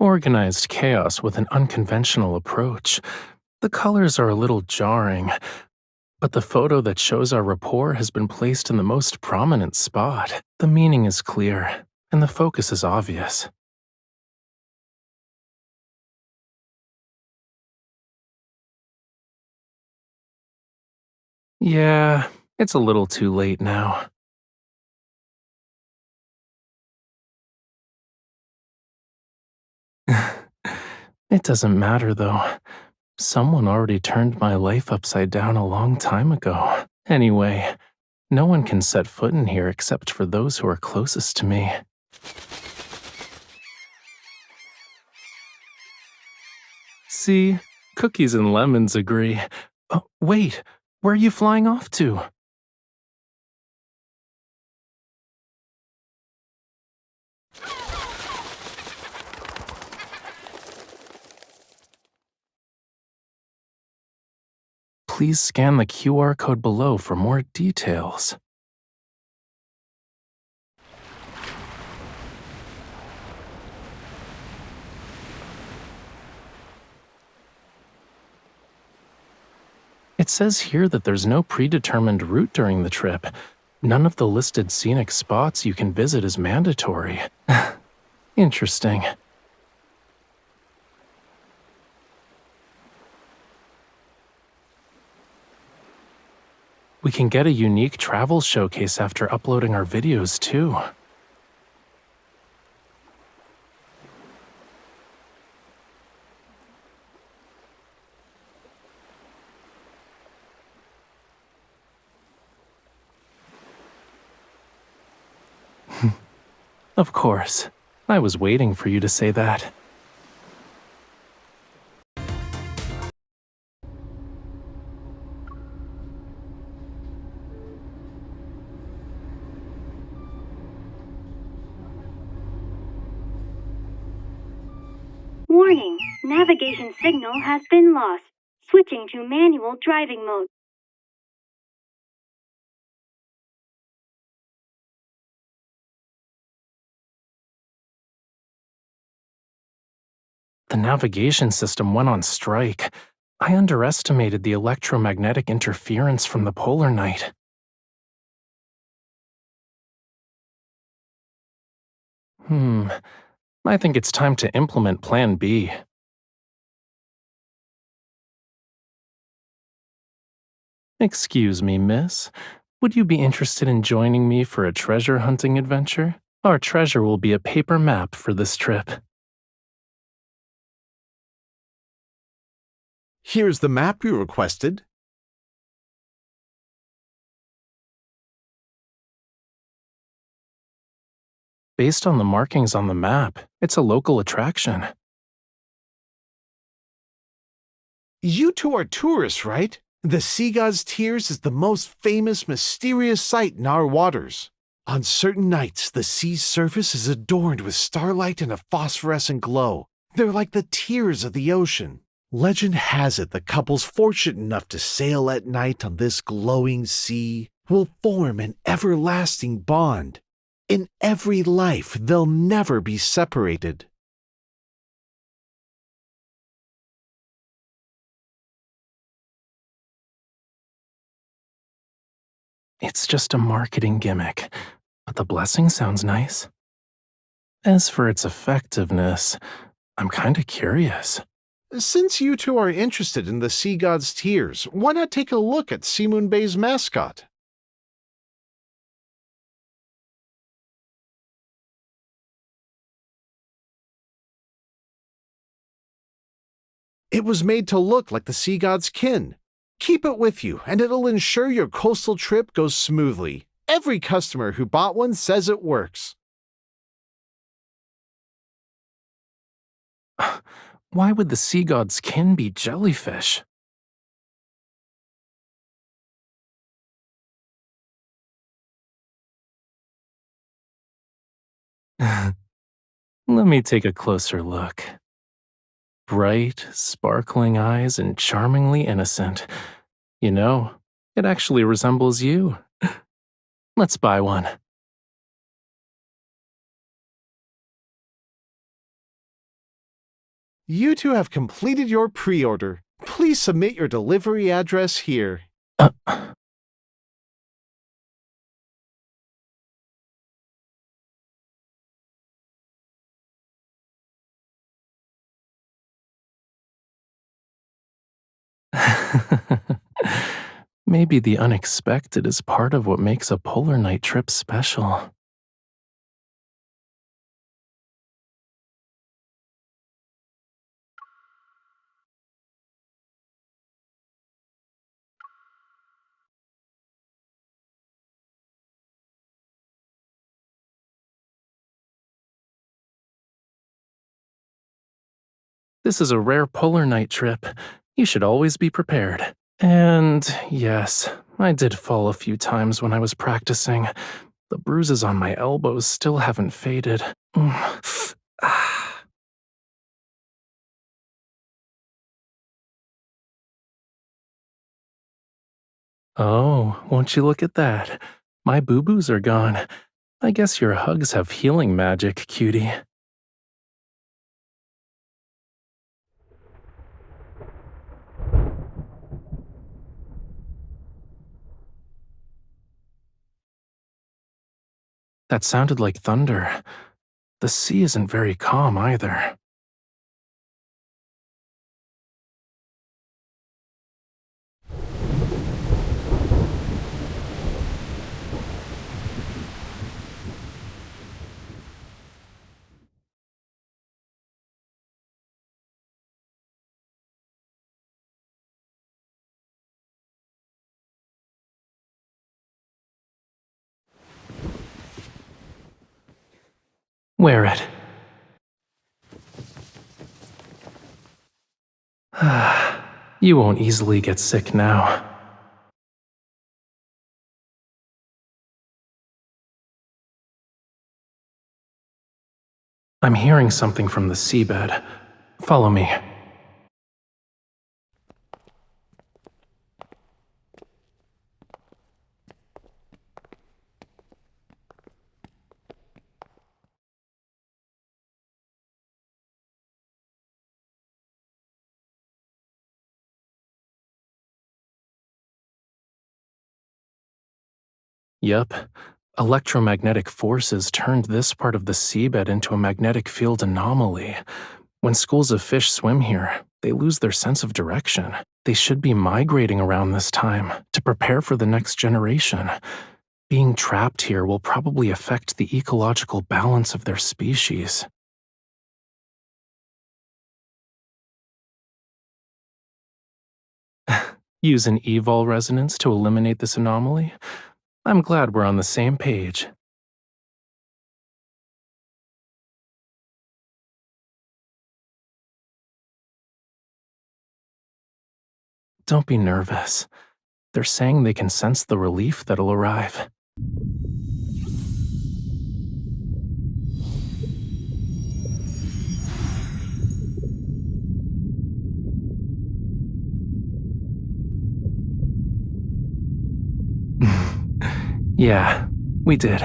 Organized chaos with an unconventional approach. The colors are a little jarring, but the photo that shows our rapport has been placed in the most prominent spot. The meaning is clear, and the focus is obvious. Yeah, it's a little too late now. It doesn't matter though. Someone already turned my life upside down a long time ago. Anyway, no one can set foot in here except for those who are closest to me. See, cookies and lemons agree. Oh, wait, where are you flying off to? Please scan the QR code below for more details. It says here that there's no predetermined route during the trip. None of the listed scenic spots you can visit is mandatory. Interesting. We can get a unique travel showcase after uploading our videos too. Of course. I was waiting for you to say that. Warning, navigation signal has been lost. Switching to manual driving mode. The navigation system went on strike. I underestimated the electromagnetic interference from the polar night. I think it's time to implement Plan B. Excuse me, miss. Would you be interested in joining me for a treasure hunting adventure? Our treasure will be a paper map for this trip. Here's the map you requested. Based on the markings on the map, it's a local attraction. You two are tourists, right? The Sea God's Tears is the most famous, mysterious sight in our waters. On certain nights, the sea's surface is adorned with starlight and a phosphorescent glow. They're like the tears of the ocean. Legend has it the couples fortunate enough to sail at night on this glowing sea will form an everlasting bond. In every life, they'll never be separated. It's just a marketing gimmick, but the blessing sounds nice. As for its effectiveness, I'm kinda curious. Since you two are interested in the Sea God's Tears, why not take a look at Seamoon Bay's mascot? It was made to look like the sea god's kin. Keep it with you, and it'll ensure your coastal trip goes smoothly. Every customer who bought one says it works. Why would the sea god's kin be jellyfish? Let me take a closer look. Bright, sparkling eyes and charmingly innocent. You know, it actually resembles you. Let's buy one. You two have completed your pre-order. Please submit your delivery address here. Uh, Maybe the unexpected is part of what makes a polar night trip special. This is a rare polar night trip. You should always be prepared. And yes, I did fall a few times when I was practicing. The bruises on my elbows still haven't faded. Ah. Oh, won't you look at that? My boo-boos are gone. I guess your hugs have healing magic, cutie. That sounded like thunder. The sea isn't very calm either. Wear it. You won't easily get sick now. I'm hearing something from the seabed. Follow me. Yup. Electromagnetic forces turned this part of the seabed into a magnetic field anomaly. When schools of fish swim here, they lose their sense of direction. They should be migrating around this time to prepare for the next generation. Being trapped here will probably affect the ecological balance of their species. Use an evol resonance to eliminate this anomaly? I'm glad we're on the same page. Don't be nervous. They're saying they can sense the relief that'll arrive. Yeah, we did.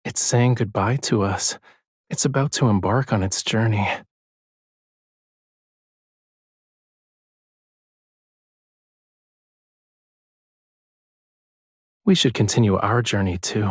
It's saying goodbye to us. It's about to embark on its journey. We should continue our journey too.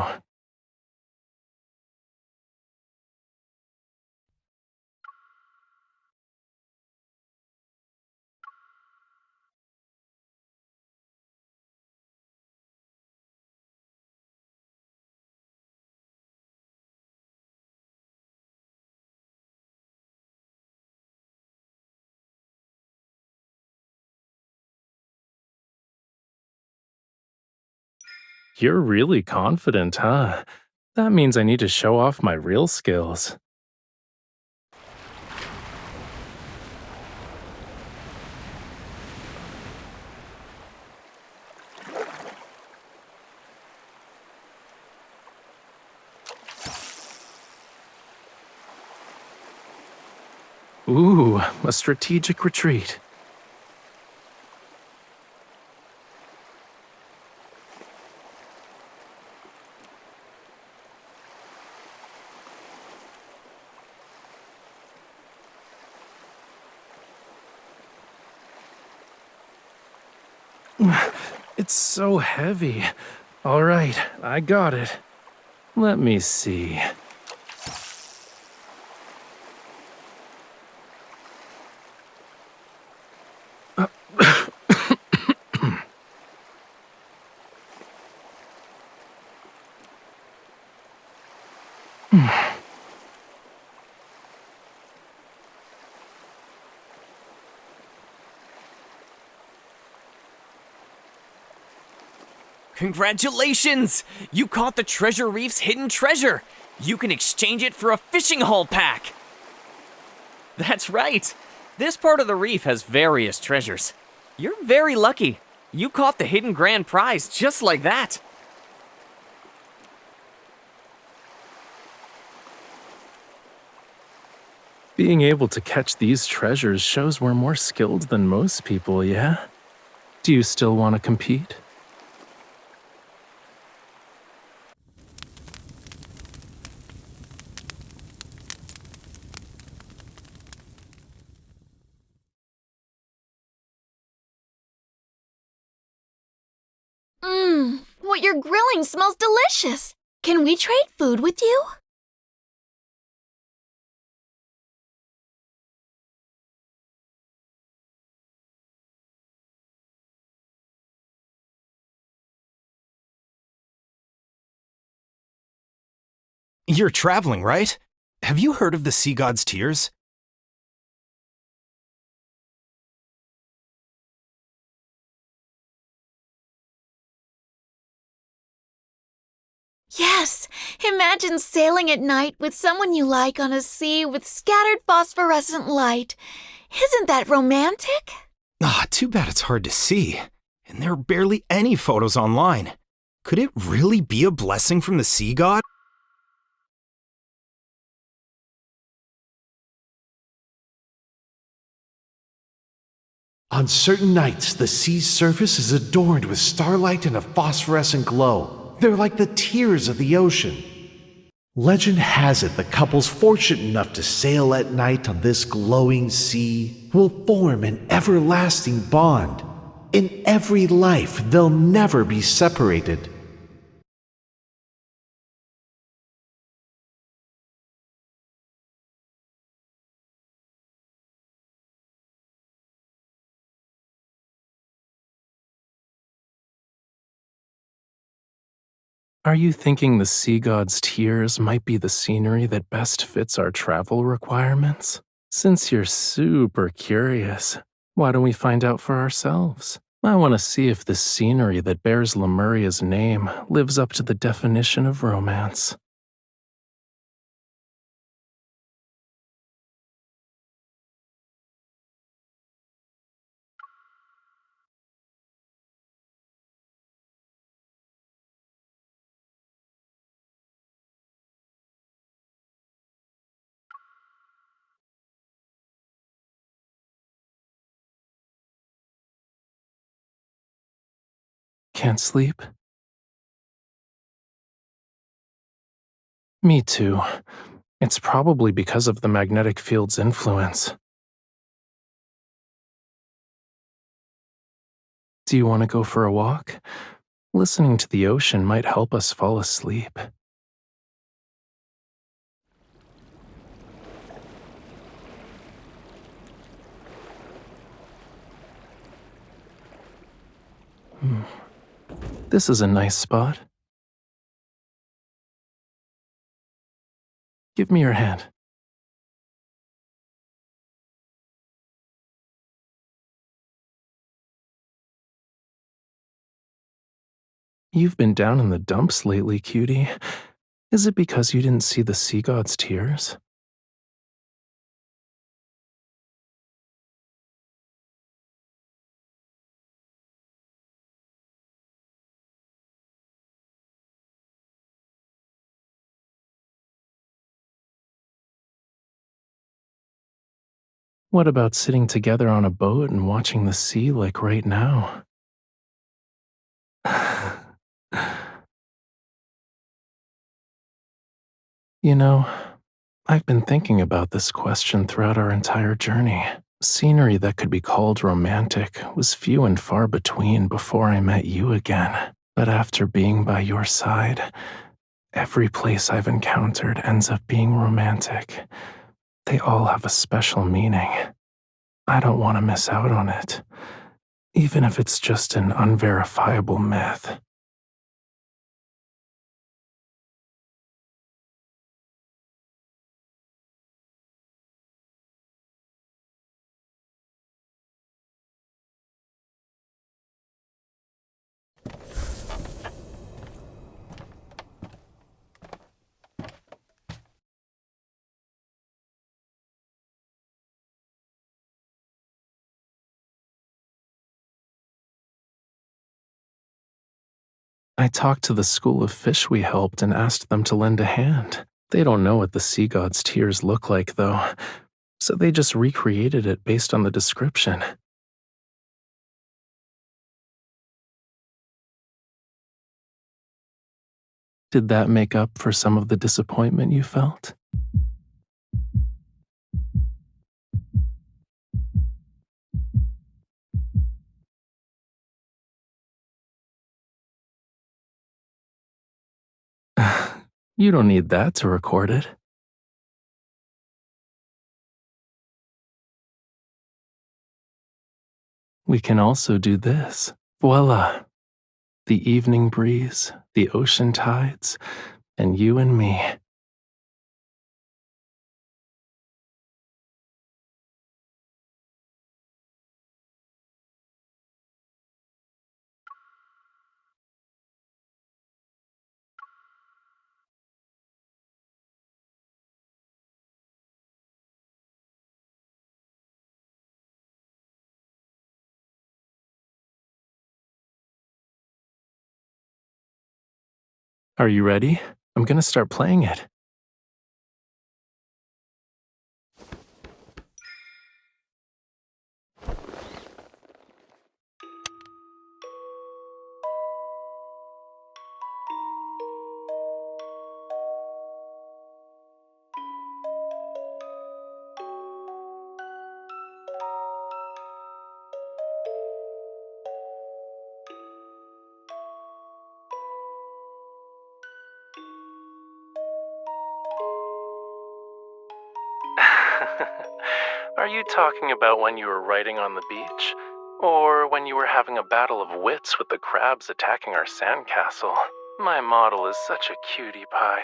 You're really confident, huh? That means I need to show off my real skills. Ooh, a strategic retreat. It's so heavy. All right, I got it. Let me see. Congratulations! You caught the Treasure Reef's hidden treasure! You can exchange it for a fishing haul pack! That's right! This part of the reef has various treasures. You're very lucky. You caught the hidden grand prize just like that. Being able to catch these treasures shows we're more skilled than most people, yeah? Do you still want to compete? What you're grilling smells delicious. Can we trade food with you? You're traveling, right? Have you heard of the Sea God's Tears? Yes. Imagine sailing at night with someone you like on a sea with scattered phosphorescent light. Isn't that romantic? Too bad it's hard to see. And there are barely any photos online. Could it really be a blessing from the Sea God? On certain nights, the sea's surface is adorned with starlight and a phosphorescent glow. They're like the tears of the ocean. Legend has it the couples fortunate enough to sail at night on this glowing sea will form an everlasting bond. In every life, they'll never be separated. Are you thinking the sea god's tears might be the scenery that best fits our travel requirements? Since you're super curious, why don't we find out for ourselves? I want to see if this scenery that bears Lemuria's name lives up to the definition of romance. Can't sleep? Me too. It's probably because of the magnetic field's influence. Do you want to go for a walk? Listening to the ocean might help us fall asleep. This is a nice spot. Give me your hand. You've been down in the dumps lately, cutie. Is it because you didn't see the sea god's tears? What about sitting together on a boat and watching the sea like right now? You know, I've been thinking about this question throughout our entire journey. Scenery that could be called romantic was few and far between before I met you again. But after being by your side, every place I've encountered ends up being romantic. They all have a special meaning. I don't want to miss out on it, even if it's just an unverifiable myth. I talked to the school of fish we helped and asked them to lend a hand. They don't know what the sea god's tears look like, though, so they just recreated it based on the description. Did that make up for some of the disappointment you felt? You don't need that to record it. We can also do this. Voila! The evening breeze, the ocean tides, and you and me. Are you ready? I'm gonna start playing it. Are you talking about when you were writing on the beach? Or when you were having a battle of wits with the crabs attacking our sandcastle? My model is such a cutie pie.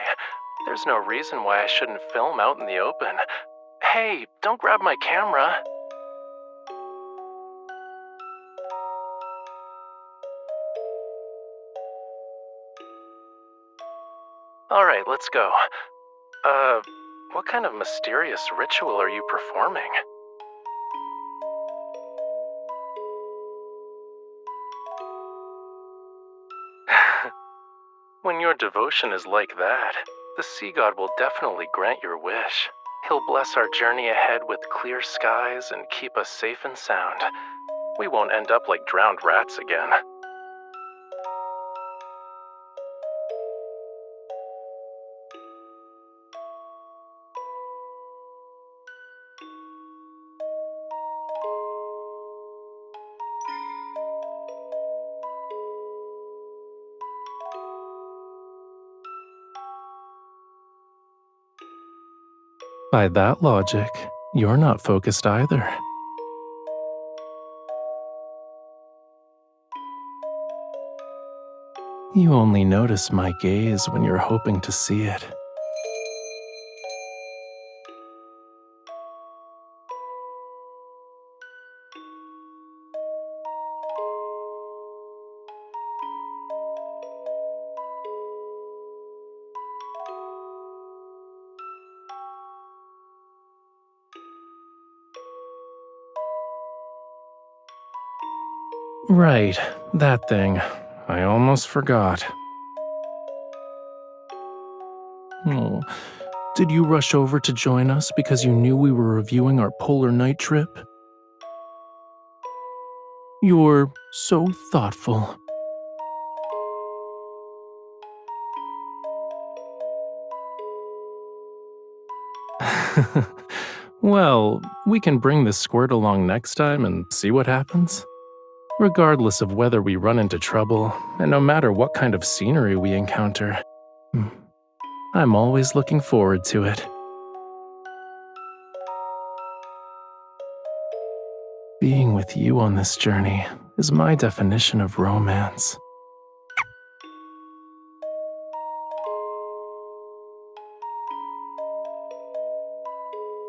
There's no reason why I shouldn't film out in the open. Hey, don't grab my camera. Alright, let's go. What kind of mysterious ritual are you performing? When your devotion is like that, the sea god will definitely grant your wish. He'll bless our journey ahead with clear skies and keep us safe and sound. We won't end up like drowned rats again. By that logic, you're not focused either. You only notice my gaze when you're hoping to see it. Right, that thing. I almost forgot. Oh, did you rush over to join us because you knew we were reviewing our polar night trip? You're so thoughtful. Well, we can bring this squirt along next time and see what happens. Regardless of whether we run into trouble, and no matter what kind of scenery we encounter, I'm always looking forward to it. Being with you on this journey is my definition of romance.